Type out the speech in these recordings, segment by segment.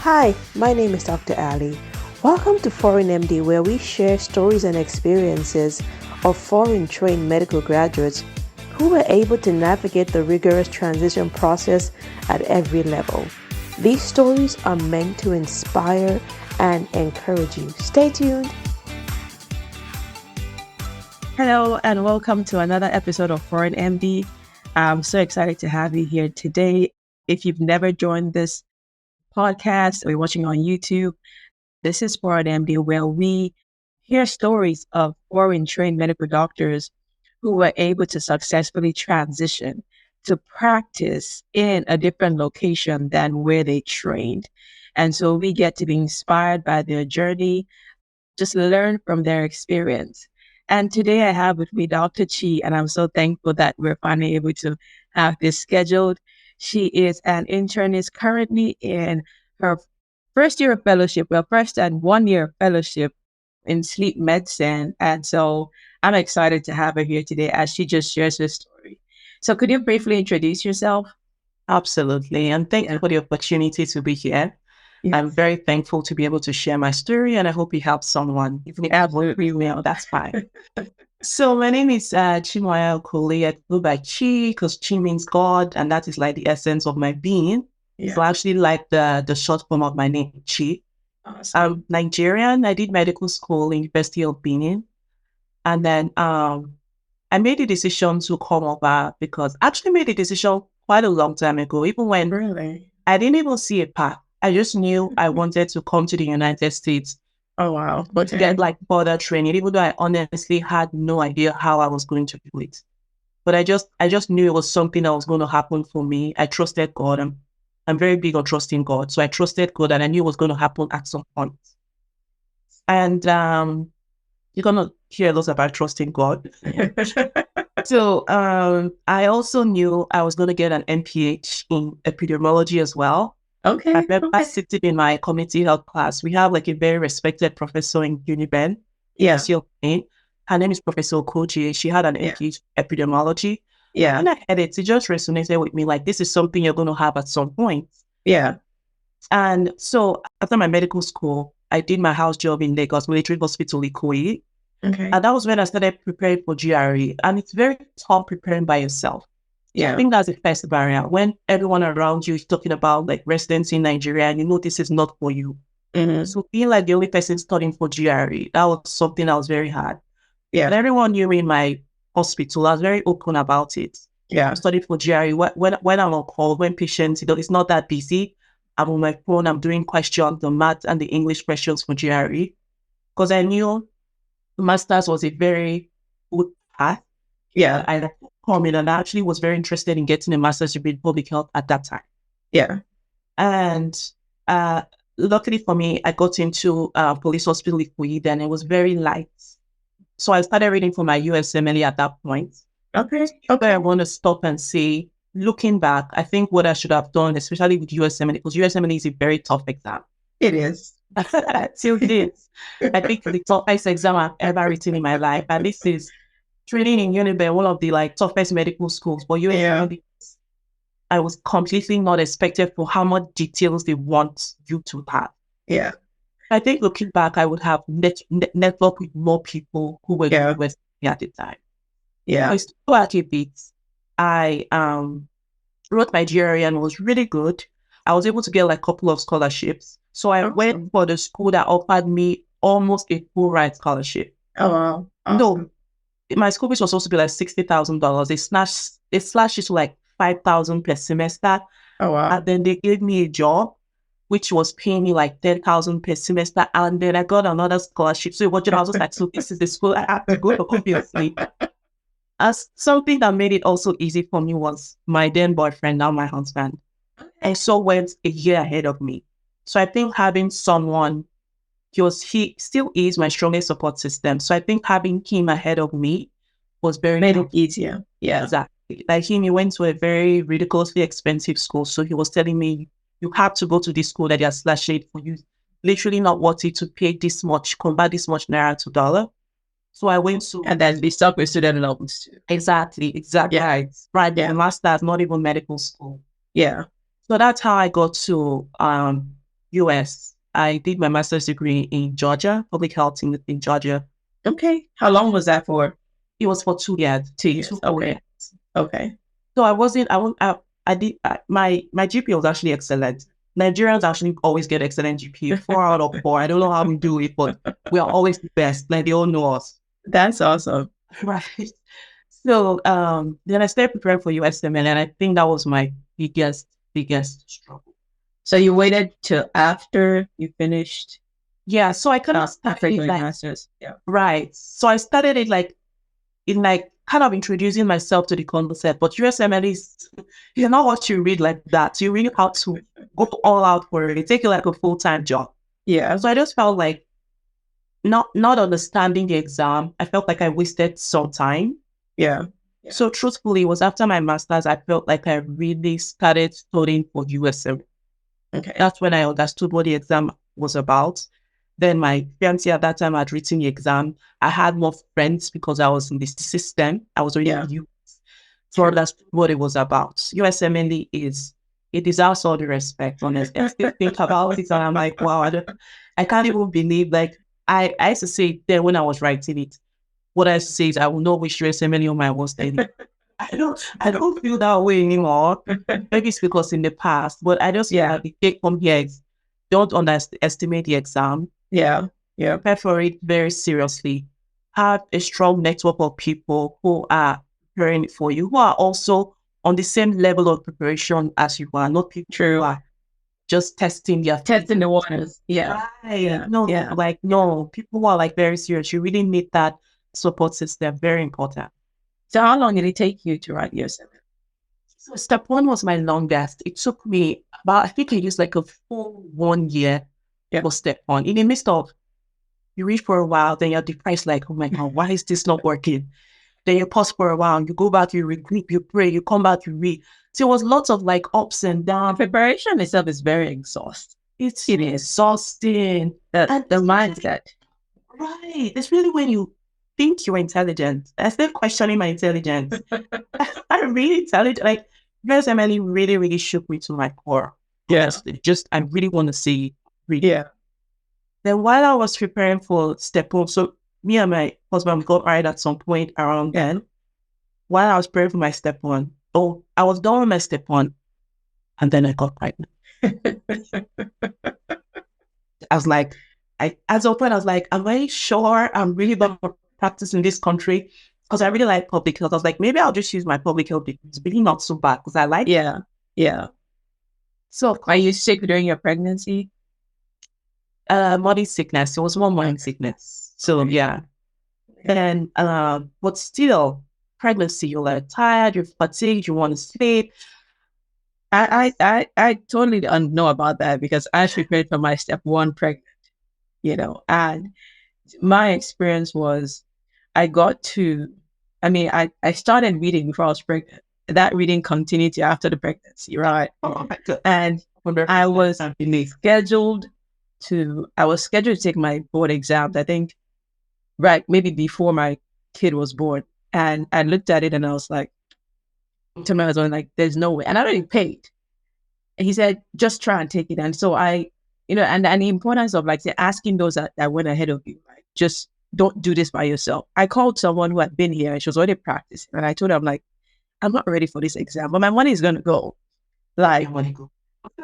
Hi, my name is Dr. Ali. Welcome to Foreign MD, where we share stories and experiences of foreign trained medical graduates who were able to navigate the rigorous transition process at every level. These stories are meant to inspire and encourage you. Stay tuned. Hello, and welcome to another episode of Foreign MD. I'm so excited to have you here today. If you've never joined this podcast or you're watching on YouTube, this is Foreign MD, where we hear stories of foreign trained medical doctors who were able to successfully transition to practice in a different location than where they trained. And so we get to be inspired by their journey, just learn from their experience. And today I have with me Dr. Chi, and I'm so thankful that we're finally able to have this scheduled. She is an internist currently in her first year of fellowship, first and 1 year of fellowship in sleep medicine. And so I'm excited to have her here today as she just shares her story. So could you briefly introduce yourself? Absolutely. And thank you for the opportunity to be here. Yes. I'm very thankful to be able to share my story, and I hope it helps someone. Even if it won't be real, that's fine. So my name is Chimuanya Okoli. I go by Chi because Chi means God, and that is like the essence of my being. Yeah. So I actually like the short form of my name, Chi. Awesome. I'm Nigerian. I did medical school in University of Benin. And then I made the decision to come over because I actually made the decision quite a long time ago, even when I didn't even see a path. I just knew I wanted to come to the United States. Oh, wow. But to get like further training, even though I honestly had no idea how I was going to do it. But I just knew it was something that was going to happen for me. I trusted God. I'm very big on trusting God. So I trusted God and I knew it was going to happen at some point. And you're going to hear a lot about trusting God. So I also knew I was going to get an MPH in epidemiology as well. Okay. I remember sitting in my community health class. We have like a very respected professor in UniBen. Yeah. Her name is Professor Okoli. She had an MPH epidemiology. Yeah. And I had it. It just resonated with me. Like, this is something you're going to have at some point. Yeah. And so after my medical school, I did my house job in Lagos Military Hospital, Ikoyi. Okay. And that was when I started preparing for GRE. And it's very tough preparing by yourself. Yeah. I think that's the first barrier. When everyone around you is talking about like residency in Nigeria, and you know this is not for you. Mm-hmm. So being like the only person studying for GRE, that was something that was very hard. Yeah. And everyone knew me in my hospital. I was very open about it. Yeah. I studied for GRE. When I'm on call, when patients, it's not that busy, I'm on my phone, I'm doing questions, the math and the English questions for GRE. Because I knew master's was a very good path. Yeah. I come in and I actually was very interested in getting a master's degree in public health at that time. Yeah. And luckily for me, I got into police hospital Ikoyi, and it was very light. So I started reading for my USMLE at that point. Okay. I want to stop and say, looking back, I think what I should have done, especially with USMLE, because USMLE is a very tough exam. It is. Till this, I think the toughest exam I've ever written in my life. And this is training in UniBen, one of the like toughest medical schools. But USMLE, I was completely not expected for how much details they want you to have. Yeah. I think looking back, I would have networked with more people who were doing with me at the time. Yeah. I still at a bit. I wrote my GRE and was really good. I was able to get like a couple of scholarships. So I went for the school that offered me almost a full ride scholarship. Oh, wow. Awesome. No, my school fees was supposed to be like $60,000. They slashed it to like $5,000 per semester. Oh, wow. And then they gave me a job, which was paying me like $10,000 per semester. And then I got another scholarship. So I was just like, so this is the school I have to go to, obviously. As something that made it also easy for me was my then boyfriend, now my husband. And so went a year ahead of me. So I think having someone, he still is my strongest support system. So I think having him ahead of me was made it easier. Yeah. Exactly. Like he went to a very ridiculously expensive school. So he was telling me, you have to go to this school that they are slashing for you. Literally not worth it to pay this much, convert this much naira to dollar. So I went to... And then be stuck with student loans too. Exactly. Yeah. Right. Yeah. Master's, not even medical school. Yeah. So that's how I got to US. I did my master's degree in Georgia, public health in Georgia. Okay. How long was that for? It was for 2 years. 2 years. Okay. Years. Okay. So my GPA was actually excellent. Nigerians actually always get excellent GPA, 4 out of 4. I don't know how we do it, but we are always the best. Like, they all know us. That's awesome. Right. So then I started preparing for USML, and I think that was my biggest struggle. So you waited till after you finished? Yeah. So I kind of started like masters. Yeah. Right. So I started it like kind of introducing myself to the concept. But USML is not what you read like that. You really have to go all out for it. It takes you like a full-time job. Yeah. So I just felt like not understanding the exam. I felt like I wasted some time. Yeah. So truthfully, it was after my master's, I felt like I really started studying for USM. Okay. That's when I understood what the exam was about. Then my fiancé at that time had written the exam. I had more friends because I was in the system. I was already in the US. So that's what it was about. USMLE it deserves all the respect, honestly. I still think about it and I'm like, wow, I can't even believe, like, I used to say then when I was writing it, what I used to say is I will not wish USMLE on my worst enemy. I don't feel that way anymore. Maybe it's because in the past, but I just take from here. Don't underestimate the exam. Yeah. Prepare for it very seriously. Have a strong network of people who are preparing for you, who are also on the same level of preparation as you are. Not people who are just testing the waters. Yeah. Right. Yeah. No, people who are like very serious. You really need that support system. Very important. So how long did it take you to write your seminar? So step 1 was my longest. It took me about, I think I used like a full 1 year for step 1. In the midst of, you read for a while, then you're depressed, like, oh my God, why is this not working? Then you pause for a while, you go back, you regroup, you pray, you come back, you read. So it was lots of like ups and downs. Preparation itself is very exhausting. It is exhausting. And the mindset. Right. It's really when you think you're intelligent. I still questioning my intelligence. I'm really intelligent. Like, USMLE really, really shook me to my core. Yes. I really want to see read. Yeah. Then while I was preparing for step 1, so me and my husband got married at some point around then. While I was preparing for my step 1, I was done with my step 1, and then I got pregnant. I was like, at some point, I was like, am I sure I'm really going to practice in this country? Because I really like public health. I was like, maybe I'll just use my public health degree. It's really not so bad because I like it. Yeah. So are you sick during your pregnancy? Morning sickness. It was more morning sickness. So yeah. And but still, pregnancy, you're like tired, you're fatigued, you want to sleep. I totally don't know about that because I prepared for my step 1 pregnant, and my experience was I started reading before I was pregnant. That reading continued to after the pregnancy, right? Oh my God. And I was scheduled to take my board exams, I think, right, maybe before my kid was born. And I looked at it and I was like, to my husband, like, there's no way. And I already paid. And he said, just try and take it. And so I, and the importance of like asking those that went ahead of you, like, just don't do this by yourself. I called someone who had been here and she was already practicing. And I told her, I'm like, I'm not ready for this exam, but my money is going to go. Like,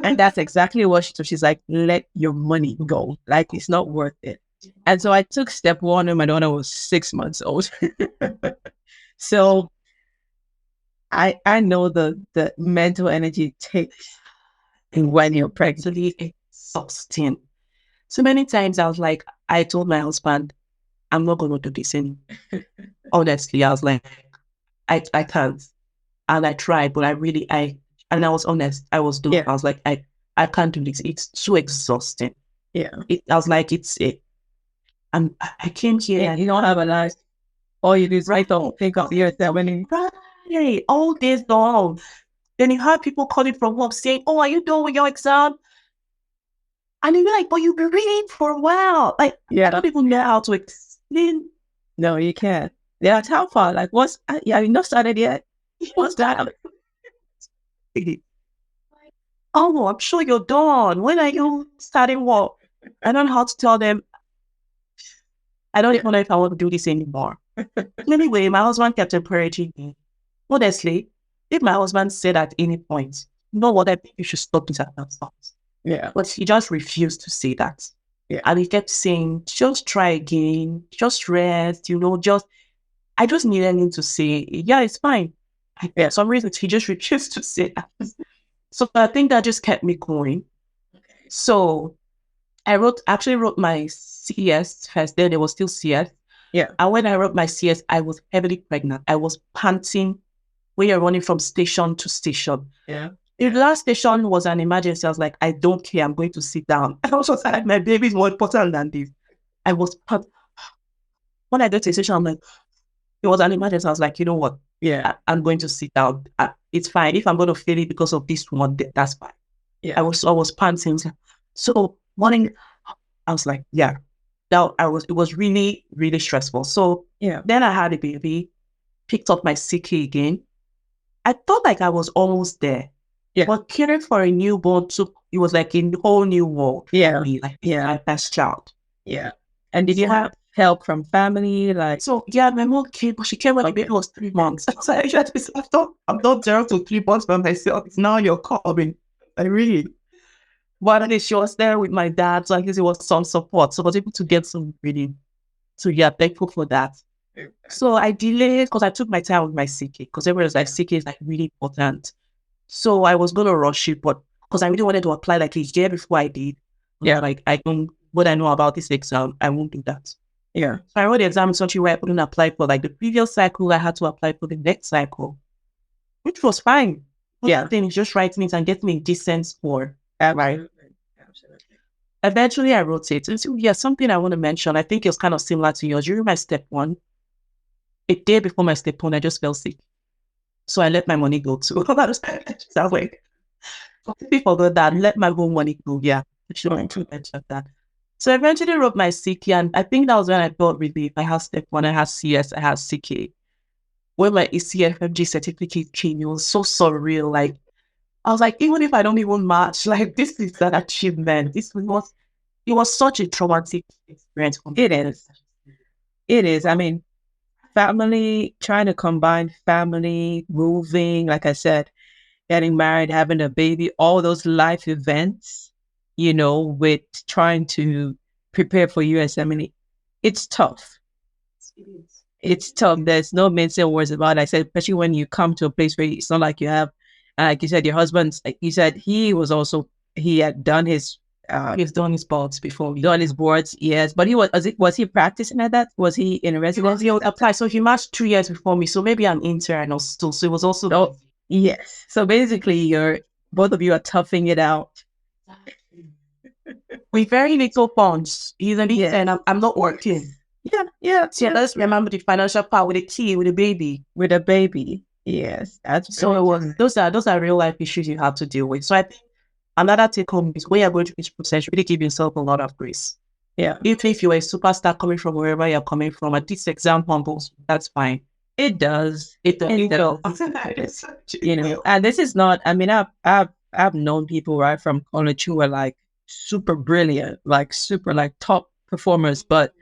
and that's exactly what she's like, let your money go. Like, it's not worth it. And so I took step 1 and my daughter was 6 months old. So I know the mental energy it takes when you're pregnant. Exhausting. So many times I told my husband, I'm not going to do this anymore. Honestly, I was like, I can't. And I tried, but I was honest. I was doing. I was like, I can't do this. It's too exhausting. Yeah. I was like, and I came here. And you don't have a life. All you do is think of yourself. Right. All this long. Then you have people calling from home saying, oh, are you done with your exam? And you're like, but you've been reading for a while. Like, I don't even know how to explain. No, you can't. Yeah, how far? Like, you've not started yet? What's that? oh, I'm sure you're done. When are you starting work? I don't know how to tell them. I don't even know if I want to do this anymore. Anyway, my husband kept encouraging me. Honestly, if my husband said at any point, you know what, I think you should stop this at that stop. Yeah. But he just refused to say that. Yeah. And he kept saying, just try again, just rest, I just needed him to say, yeah, it's fine. For some reason, he just refused to say that. So I think that just kept me going. So I actually wrote my CS first. Then there was still CS. Yeah. And when I wrote my CS, I was heavily pregnant. I was panting when you're running from station to station. Yeah. The last station was an emergency. I was like, I don't care. I'm going to sit down. I was just like, my baby is more important than this. I was when I got to the station, I'm like, it was an emergency. I was like, you know what? Yeah. I'm going to sit down. It's fine. If I'm going to fail it because of this one, that's fine. Yeah. I was panting. So morning, I was like, yeah. Now it was really, really stressful. So yeah. Then I had a baby, picked up my CK again. I thought like I was almost there. Yeah. But caring for a newborn it was like a whole new world. Yeah. For me, like my first child. Yeah. And did you have help from family? So yeah, my mom came, but she came when my baby was 3 months. So I'm not 0 to 3 months by myself. It's now you're coming. I really. But at least she was there with my dad, so I guess it was some support. So I was able to get some reading. So yeah, thankful for that. So I delayed because I took my time with my CK because everyone was like, CK is like really important. So I was going to rush it, but because I really wanted to apply like a year before I did. Yeah, like what I know about this exam, I won't do that. Yeah. So I wrote the exam in such a way I couldn't apply for like the previous cycle. I had to apply for the next cycle, which was fine. Yeah. Then it's just writing it and getting a decent score. Right. Absolutely. Eventually I wrote it. And so, yeah, something I want to mention, I think it's kind of similar to yours. During my step 1, a day before my step 1, I just fell sick. So I let my money go too. I was like, people forgot that. Let my whole money go. Yeah. I should mention that. So I eventually wrote my CK, and I think that was when I felt relief. I had step 1, I had CS, I had CK. When my ECFMG certificate came, it was so surreal. Like, I was like, even if I don't even match, like, this is an achievement. It was such a traumatic experience for me. It is. It is. I mean, family, trying to combine family, moving, like I said, getting married, having a baby, all those life events, with trying to prepare for USMNE. It's tough. It's tough. There's no mincing words about it. I said, especially when you come to a place where it's not like you have, like you said, your husband's, like you said, he had done his, he's done his boards before. Done his boards, yes. But was he practicing at that? Was he in a residency? He applied. So he matched 2 years before me. So maybe an intern or still. So it was also. Yes. So basically, both of you are toughing it out. With very little funds. He's an intern. I'm not working. Yeah. So let's remember the financial part with a baby. With a baby. Yes. So it was, those are real life issues you have to deal with. So I think another take home is when you're going through this process, really give yourself a lot of grace. Yeah. Even if you're a superstar coming from wherever you're coming from, at this exam humbles, that's fine. It does. It does. And this is not, I mean, I've known people right from college who are like super brilliant, like super like top performers, but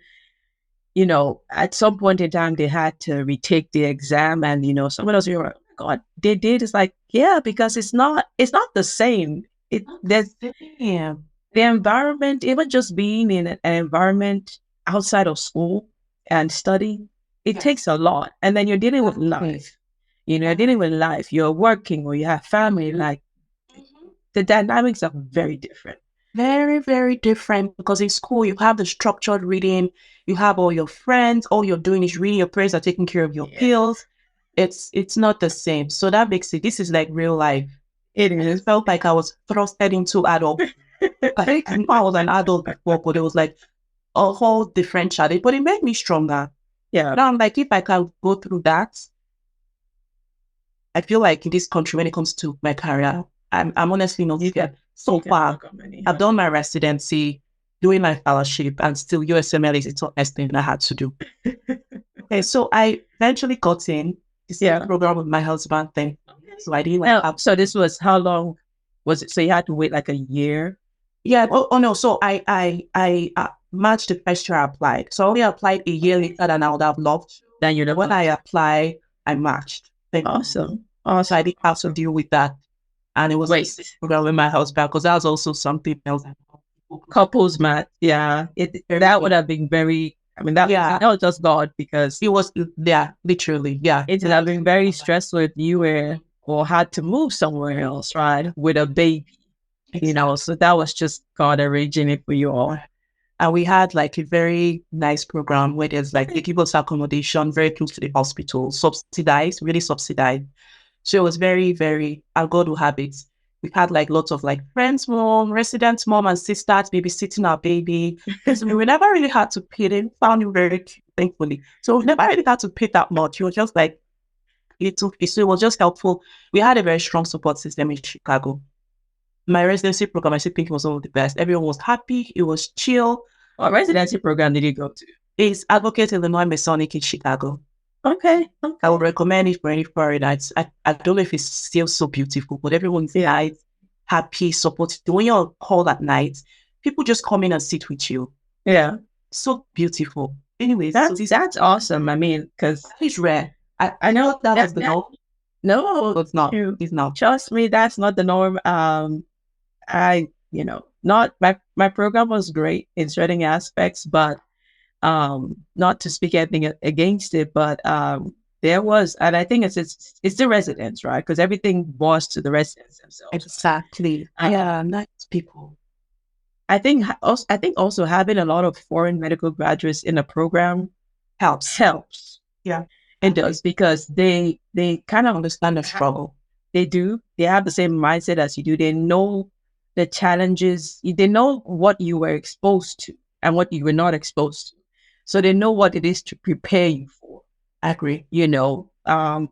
at some point in time they had to retake the exam, and someone else, you're like, oh my God, they did. It's like, yeah, because it's not the same. The environment, even just being in an environment outside of school and studying, it takes a lot. And then you're dealing with life. You're dealing with life. You're working or you have family. Like, the dynamics are very different. Very, very different, because in school you have the structured reading, you have all your friends, all you're doing is reading, your parents are taking care of your pills. It's not the same. So that makes it, this is like real life. It felt like I was thrusted into adult. I know I was an adult before, but it was like a whole different challenge, but it made me stronger. Yeah. Now I'm like, if I can go through that, I feel like in this country, when it comes to my career, I'm honestly not scared. So far, I've done my residency, doing my fellowship, and still USML is the toughest thing I had to do. Okay, so I eventually got in this program with my husband thing. So I didn't So this was how long Was it so you had to wait like a year? Yeah. Oh no. So I matched the first year I applied. So I only applied a year later than I would have loved. Then you're the When I applied, I matched. Awesome. So I didn't have to deal with that. And it was program with my husband because that was also something else. Couples match. Yeah. That would have been very, I mean, that was just God because it was, literally. Yeah. It would have been very stressful if you were or had to move somewhere else, right? With a baby, you know, so that was just God arranging it for you all. And we had like a very nice program where there's like, they give us accommodation very close to the hospital, subsidized, really subsidized. So it was very, very, and God will have it. We had like lots of like friends, mom, residents, mom and sisters babysitting our baby. So we never really had to pay them, found it very cute, thankfully. So we never really had to pay that much. It was just like, so it was just helpful. We had a very strong support system in Chicago. My residency program, I still think it was one of the best. Everyone was happy. It was chill. What residency program did you go to? It's Advocate Illinois Masonic in Chicago. Okay. I would recommend it for any foreigners. I don't know if it's still so beautiful, but everyone's nice, happy, supportive. When you're on call at night, people just come in and sit with you. Yeah. So beautiful. Anyways, that's awesome. I mean, because it's rare. I know that's the norm. No, it's not. It's not. Trust me, that's not the norm. Not my program was great in certain aspects, but not to speak anything against it, but there was, and I think it's the residents, right? Because everything was to the residents themselves. Exactly. Yeah, nice people. I think also having a lot of foreign medical graduates in a program helps. Yeah, it does, because they kind of understand the struggle. They do. They have the same mindset as you do. They know the challenges. They know what you were exposed to and what you were not exposed to. So they know what it is to prepare you for. I agree. When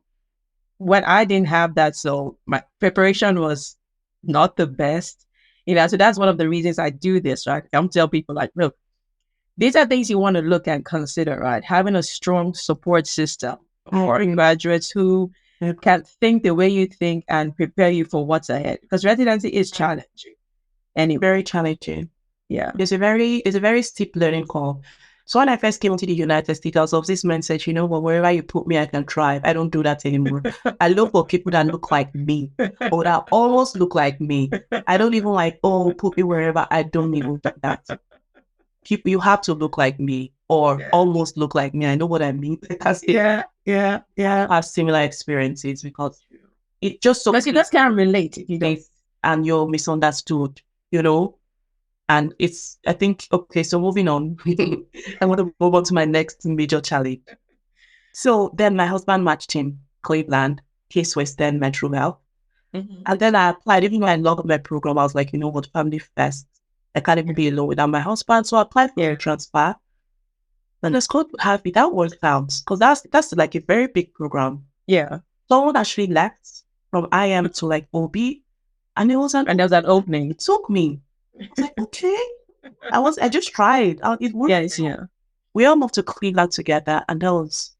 I didn't have that, so my preparation was not the best. So that's one of the reasons I do this, right? I'm telling people like, look, these are things you want to look and consider, right? Having a strong support system for graduates who can think the way you think and prepare you for what's ahead. Because residency is challenging. Anyway. Very challenging. Yeah. It's a very steep learning curve. So when I first came to the United States, I was of this mindset, wherever you put me, I can thrive. I don't do that anymore. I look for people that look like me or that almost look like me. I don't even put me wherever. I don't even do that. You have to look like me or almost look like me. I know what I mean. Yeah. Have similar experiences because it just so because you just can't relate. And you're misunderstood, And I think, okay, so moving on, I want to move on to my next major challenge. So then my husband matched in Cleveland, Case Western, Metro Health. Mm-hmm. And then I applied. Even though I loved my program, I was like, what, family first. I can't even be alone without my husband. So I applied for a transfer. And the school have it. That worked out because that's like a very big program. Yeah. Someone actually left from IM to like OB, and there was an opening. It took me. I was like, okay. I just tried. It worked. Yeah. We all moved to Cleveland together, and that was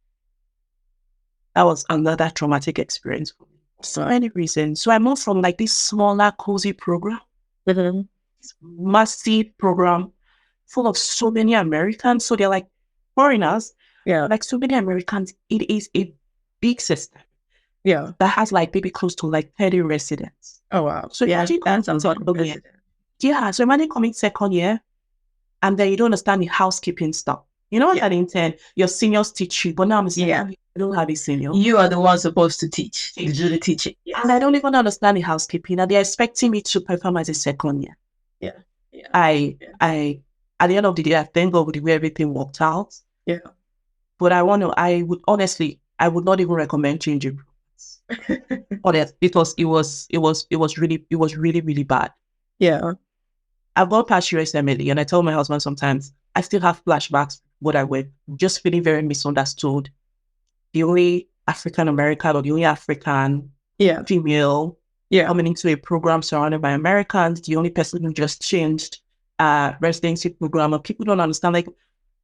another traumatic experience for me. So many reasons. So I moved from like this smaller, cozy program, massive program, full of so many Americans. So they're like foreigners. Yeah. Like so many Americans. It is a big system. Yeah. That has like maybe close to like 30 residents. Oh wow. So imagine that's a lot of residents. Yeah. So imagine coming second year and then you don't understand the housekeeping stuff. At the intern, your seniors teach you, but now I'm saying I don't have a senior. You are the one supposed to teach. You do the teaching. Yes. And I don't even understand the housekeeping. And they're expecting me to perform as a second year. Yeah. I at the end of the day, I thank God with the way everything worked out. Yeah. But I would not even recommend changing programs. Because it was really, really bad. Yeah. I've gone past USMLE and I tell my husband sometimes I still have flashbacks what I went, just feeling very misunderstood. The only African American or the only African female coming into a program surrounded by Americans, the only person who just changed residency program, and people don't understand, like,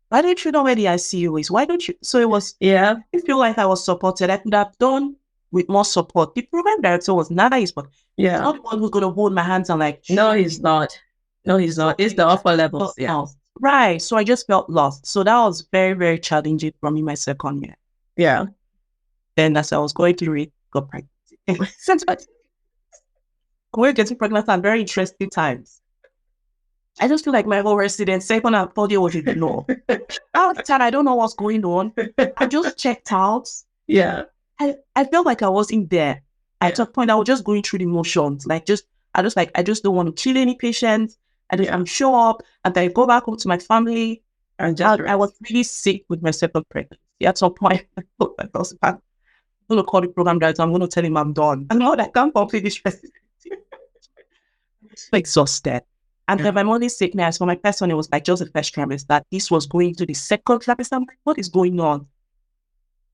why don't you know where the ICU is? Why don't you? So it was, I feel like I was supported. I could have done with more support. The program director was nice, but yeah, not the one who's going to hold my hands and like, no, he's not. No, he's not. It's the upper levels. Yeah. Right. So I just felt lost. So that was very, very challenging for me my second year. Yeah. Then as I was going through it, got pregnant. We're getting pregnant at very interesting times. I just feel like my whole residence, second and third year was a blur. Out of time, I don't know what's going on. I just checked out. Yeah. I felt like I wasn't there. At some point, I was just going through the motions. I just don't want to kill any patients. I'm show up and then I go back home to my family. And I was really sick with my second pregnancy. At some point, I thought I'm going to call the program director. I'm going to tell him I'm done. And now I can't complete this residency. Exhausted. And then my morning sickness for my person, it was like just the first trimester that this was going to the second trimester. I'm like, what is going on?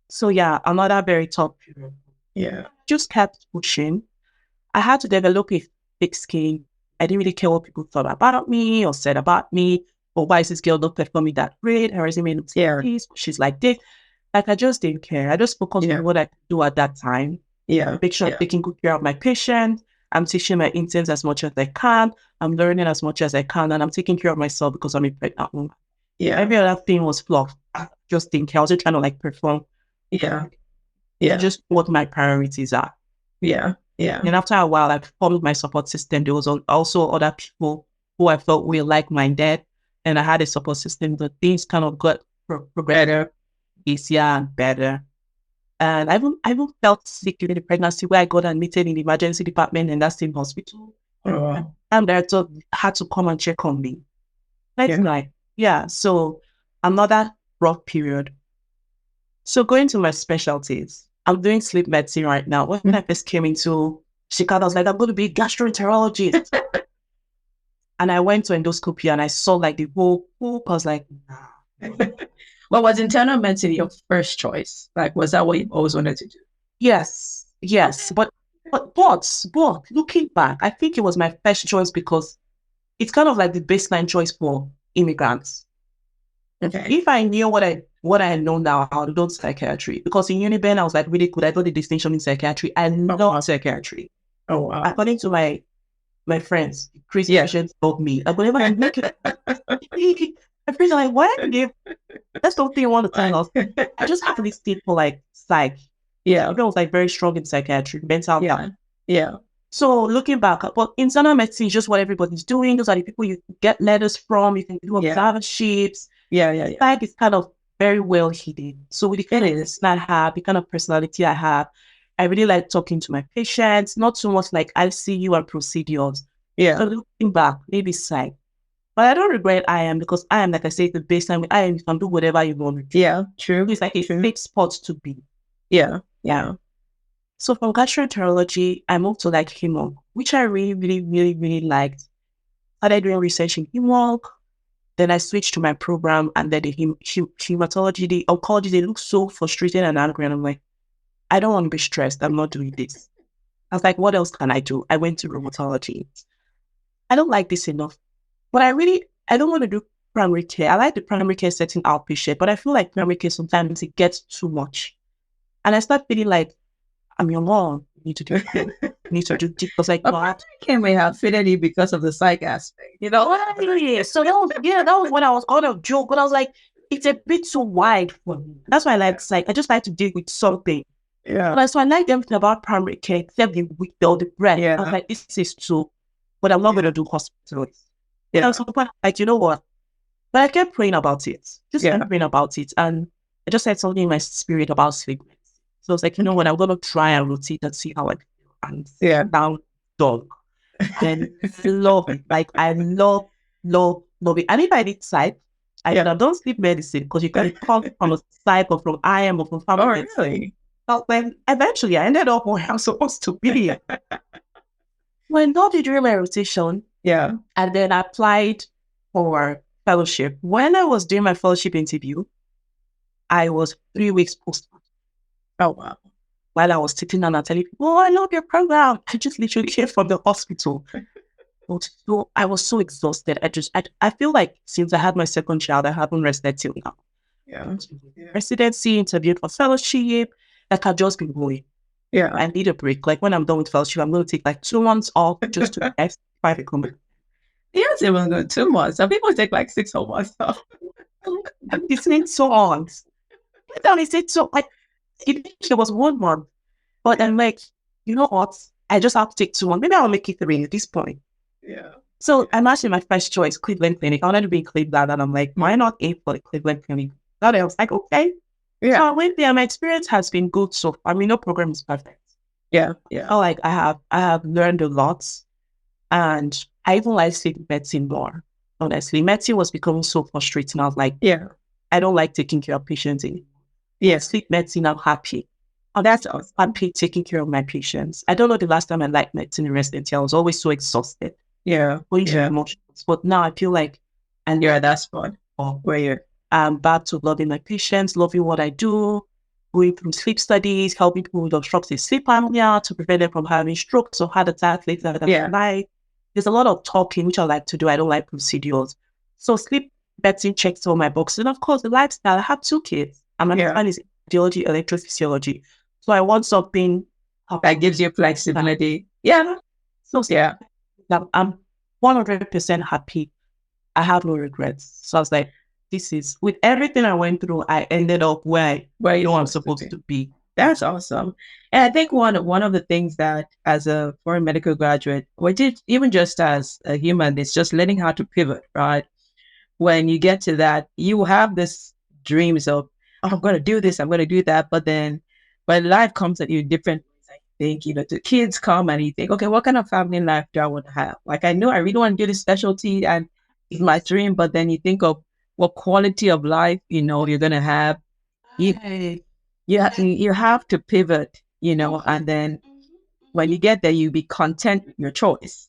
So yeah, another very tough period. Yeah. Just kept pushing. I had to develop a thick skin. I didn't really care what people thought about me or said about me. Or why is this girl not performing that great? Her resume looks she's like this. Like I just didn't care. I just focused on what I could do at that time. Yeah. Make sure I'm taking good care of my patient. I'm teaching my interns as much as I can. I'm learning as much as I can. And I'm taking care of myself because I'm a pregnant woman. Yeah. Every other thing was fluff. I just didn't care. I was just trying to like perform. Yeah. Yeah. Just what my priorities are. Yeah. Yeah. And after a while, I followed my support system. There was also other people who I felt were like-minded. And I had a support system that things kind of got better, easier and better. And I even felt sick during the pregnancy where I got admitted in the emergency department in that same hospital. Oh, wow. And director had to come and check on me. So another rough period. So going to my specialties, I'm doing sleep medicine right now. When I first came into Chicago, I was like, I'm going to be a gastroenterologist. And I went to endoscopy and I saw like the whole poop. I was like, nah. Well, was internal medicine your first choice? Like, was that what you always wanted to do? Yes. But looking back, I think it was my first choice because it's kind of like the baseline choice for immigrants. Okay. If I knew what I know now, I would do psychiatry. Because in Uniben, I was like really good. I got the distinction in psychiatry. I love psychiatry. Oh, wow. According to my friends, Christians told me, like, whenever I make it, my friends are like, why are you? That's the thing I want to tell us. I just have this thing for like psych. Yeah. I was like very strong in psychiatry, mental health. Yeah. So looking back, but internal medicine is just what everybody's doing. Those are the people you get letters from. You can do observerships. Yeah. Psych is kind of very well hidden. So with the kind of person I have, the kind of personality I have, I really like talking to my patients, not so much like ICU and procedures. Yeah. So looking back, maybe psych. But I don't regret IM because IM, like I said, the baseline with IM, you can do whatever you want. Yeah, true. It's like a safe spot to be. Yeah. So from gastroenterology, I moved to like hemo, which I really, really, really, really liked. Started doing research in hemo. Then I switched to my program and then the hematology, the oncology, they look so frustrated and angry. And I'm like, I don't want to be stressed. I'm not doing this. I was like, what else can I do? I went to rheumatology. I don't like this enough. But I don't want to do primary care. I like the primary care setting outpatient, but I feel like primary care sometimes it gets too much. And I start feeling like, I'm your mom. You need to do this. Because like, primary care may have fitted in because of the psych aspect. So that was when I was on a joke, but I was like, it's a bit too wide for me. That's why I like psych. I just like to deal with something. Yeah. But so I like everything about primary care, except the week or the breath. Yeah. I was like, this is too, but I'm not going to do hospitals. Yeah. So like, you know what? But I kept praying about it. Kept praying about it. And I just had something in my spirit about sleep. So it's like, you know what? I'm going to try and rotate and see how I feel. And down dog. Then love it. Like I love it. And if I did psych, I don't sleep medicine because you can come from a psych or from IM or from family. Oh, really? But then eventually I ended up where I'm supposed to be. When I did during my rotation, and then I applied for fellowship. When I was doing my fellowship interview, I was 3 weeks postpartum. Oh, wow. While I was sitting down and telling people, oh, I love your program. I just literally came from the hospital. So I was so exhausted. I feel like since I had my second child, I haven't rested till now. Residency, interviewed for fellowship, like I've just been going. Yeah. I need a break. Like when I'm done with fellowship, I'm going to take like 2 months off just to rest before I come back. Yes, it was good 2 months. Some people take like 6 or months off. It's been so on. Down, is it so like it was 1 month, but I'm like, you know what? I just have to take 2 months. Maybe I'll make it 3 at this point. Yeah. So I'm actually my first choice, Cleveland Clinic. I wanted to be in Cleveland, and I'm like, why not aim for the Cleveland Clinic? That I was like, okay. Yeah. So I went there. My experience has been good. So I mean, no program is perfect. Yeah. Yeah. Like I have learned a lot, and I even like taking medicine more. Honestly, medicine was becoming so frustrating. I was like, yeah, I don't like taking care of patients anymore. Yes. Sleep medicine, I'm happy. That's awesome. Happy taking care of my patients. I don't know the last time I liked medicine in residency. I was always so exhausted. Yeah. Going through emotions. But now I feel like, and Yeah, that's fun. where I'm back to loving my patients, loving what I do, going through sleep studies, helping people with obstructive sleep apnea to prevent them from having strokes or heart attacks later in life. There's a lot of talking, which I like to do. I don't like procedures. So sleep medicine checks all my boxes. And of course, the lifestyle. I have 2 kids. And my husband is cardiology, electrophysiology. So I want something that gives you flexibility. Yeah. So yeah, I'm 100% happy. I have no regrets. So I was like, this is, with everything I went through, I ended up where you know I'm supposed to be. That's awesome. And I think one of the things that as a foreign medical graduate, or even just as a human, is just learning how to pivot, right? When you get to that, you have this dreams of, oh, I'm going to do this, I'm going to do that. But then when life comes at you different, I think, the kids come and you think, okay, what kind of family life do I want to have? Like, I know I really want to do this specialty and it's my dream, but then you think of what quality of life, you're going to have. You have to pivot, and then when you get there, you be content with your choice,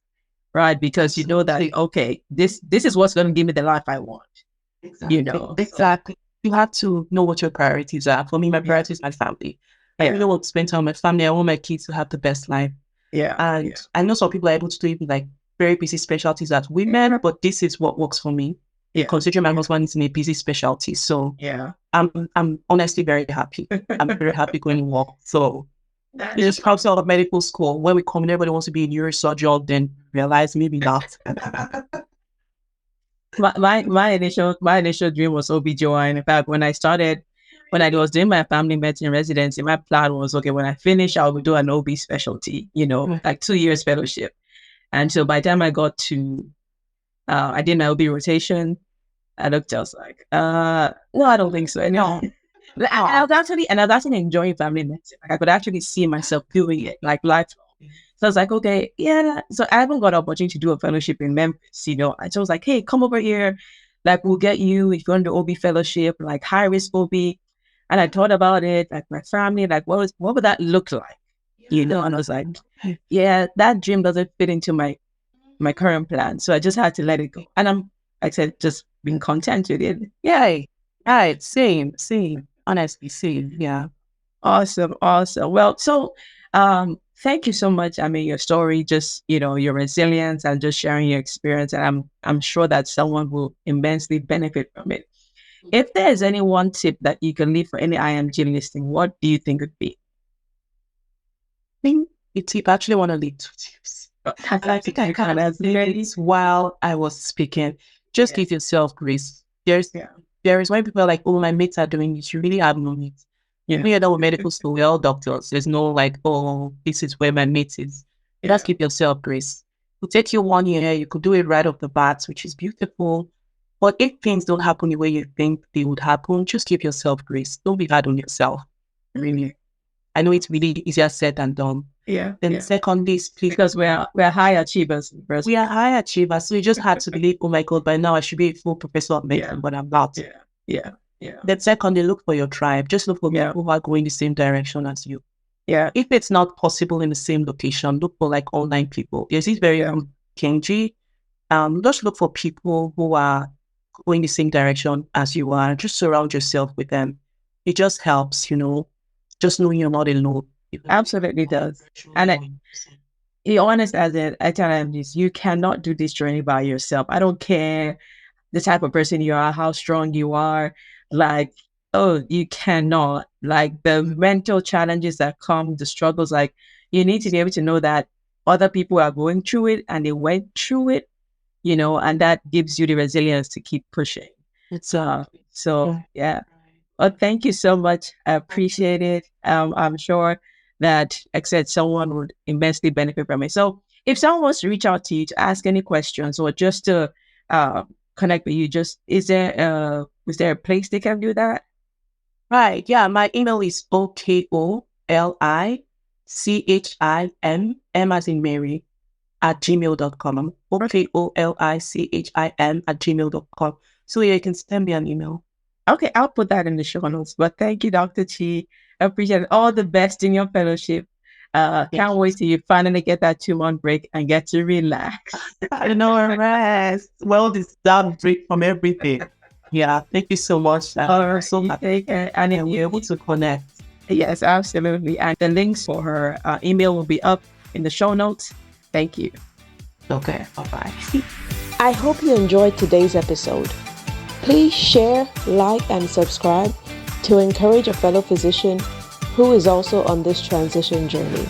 right? Because you know that, okay, this is what's going to give me the life I want. Exactly. You have to know what your priorities are. For me, my priorities are my family. I really want to spend time with my family. I want my kids to have the best life. And I know some people are able to do even like very busy specialties as women, but this is what works for me. Considering my husband is in a busy specialty. So I'm honestly very happy. I'm very happy going to work. So it's comes out of medical school. When we come in, everybody wants to be a neurosurgeon, then realize maybe not. my initial dream was OB/GYN. In fact, when I was doing my family medicine residency, my plan was, okay, when I finish, I will do an OB specialty, like 2 years fellowship. And so by the time I got to, I did my OB rotation, I looked, I was like, no, I don't think so. No. I was actually enjoying family medicine. Like I could actually see myself doing it, like lifelong. So I was like, okay, yeah. So I haven't got an opportunity to do a fellowship in Memphis, And so I was like, hey, come over here. Like, we'll get you if you're on the OB fellowship, like high risk OB. And I thought about it, like my family, like what would that look like? And I was like, yeah, that dream doesn't fit into my current plan. So I just had to let it go. And I'm, like I said, just being content with it. Yay. Right. Same. Honestly, same. Yeah. Awesome. Well, so thank you so much. I mean, your story, just your resilience and just sharing your experience, and I'm sure that someone will immensely benefit from it. If there's any one tip that you can leave for any IMG listening, what do you think would be? I think the tip, I actually want to leave 2 tips. I think I kind of said this while I was speaking. Just give yourself grace. There is when people are like, oh, my mates are doing this. You really have no mates. When you're done with medical school, we're all doctors. There's no like, oh, this is where my mate is. Just give yourself grace. It will take you 1 year. You could do it right off the bat, which is beautiful. But if things don't happen the way you think they would happen, just give yourself grace. Don't be hard on yourself. Really. I know it's really easier said than done. Then secondly, please, because we're high achievers. We are high achievers. So you just had to believe, oh my God, by now I should be a full professor of medicine, but I'm not. Then secondly, look for your tribe. Just look for people who are going the same direction as you. If it's not possible in the same location, look for like online people. There's this very Kenji. Just look for people who are going the same direction as you are. Just surround yourself with them. It just helps, just knowing you're not alone. It absolutely does. And you're honest as it, I tell them this, you cannot do this journey by yourself. I don't care the type of person you are, how strong you are. Like, Oh, you cannot. Like the mental challenges that come, the struggles, like you need to be able to know that other people are going through it and they went through it, and that gives you the resilience to keep pushing. So yeah. Well, thank you so much. I appreciate it. I'm sure that, like I said, someone would immensely benefit from it. So if someone wants to reach out to you to ask any questions or just to connect with you, is there a place they can do that? Right. Yeah. My email is OKOLICHIM, as in Mary, at gmail.com. OKOLICHIM at gmail.com. So yeah, you can send me an email. Okay, I'll put that in the show notes. But thank you, Dr. Chi. I appreciate all the best in your fellowship. Can't wait till you finally get that 2-month break and get to relax. I know, rest. Well deserved break from everything. Yeah, thank you so much. So take care. And if you're able to connect. Yes, absolutely. And the links for her email will be up in the show notes. Thank you. Okay, bye-bye. I hope you enjoyed today's episode. Please share, like, and subscribe to encourage a fellow physician who is also on this transition journey.